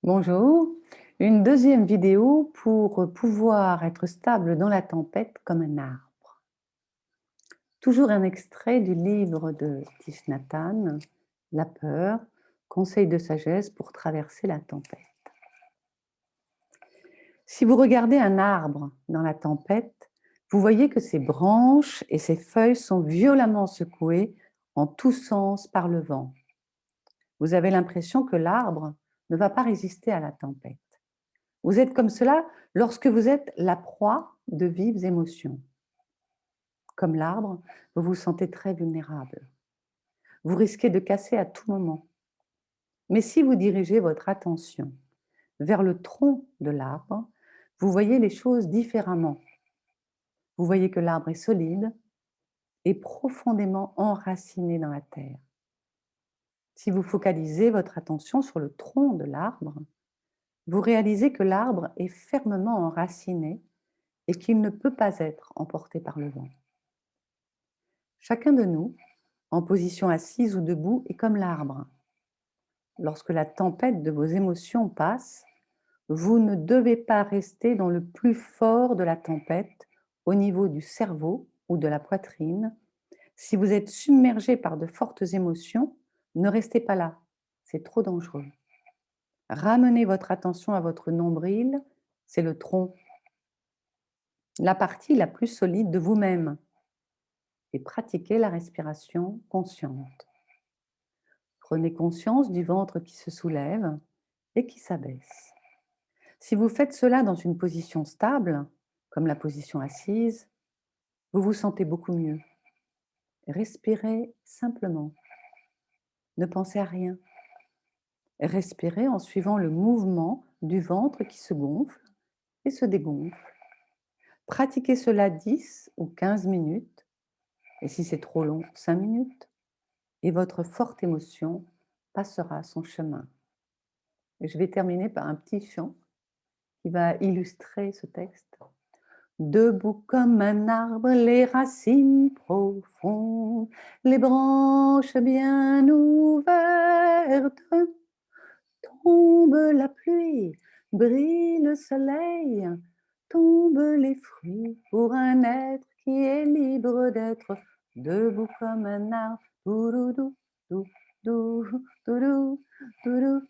Bonjour, une deuxième vidéo pour pouvoir être stable dans la tempête comme un arbre. Toujours un extrait du livre de Thich Nhat Hanh, La peur, conseil de sagesse pour traverser la tempête. Si vous regardez un arbre dans la tempête, vous voyez que ses branches et ses feuilles sont violemment secouées en tous sens par le vent. Vous avez l'impression que l'arbre ne va pas résister à la tempête. Vous êtes comme cela lorsque vous êtes la proie de vives émotions. Comme l'arbre, vous vous sentez très vulnérable. Vous risquez de casser à tout moment. Mais si vous dirigez votre attention vers le tronc de l'arbre, vous voyez les choses différemment. Vous voyez que l'arbre est solide et profondément enraciné dans la terre. Si vous focalisez votre attention sur le tronc de l'arbre, vous réalisez que l'arbre est fermement enraciné et qu'il ne peut pas être emporté par le vent. Chacun de nous, en position assise ou debout, est comme l'arbre. Lorsque la tempête de vos émotions passe, vous ne devez pas rester dans le plus fort de la tempête, au niveau du cerveau ou de la poitrine. Si vous êtes submergé par de fortes émotions, ne restez pas là, c'est trop dangereux. Ramenez votre attention à votre nombril, c'est le tronc, la partie la plus solide de vous-même, et pratiquez la respiration consciente. Prenez conscience du ventre qui se soulève et qui s'abaisse. Si vous faites cela dans une position stable, comme la position assise, vous vous sentez beaucoup mieux. Respirez simplement. Ne pensez à rien. Respirez en suivant le mouvement du ventre qui se gonfle et se dégonfle. Pratiquez cela 10 ou 15 minutes, et si c'est trop long, 5 minutes, et votre forte émotion passera son chemin. Et je vais terminer par un petit chant qui va illustrer ce texte. Debout comme un arbre, les racines profondes, les branches bien ouvertes, tombe la pluie, brille le soleil, tombent les fruits pour un être qui est libre d'être debout comme un arbre. Doudou, dou, dou, doudou, doudou,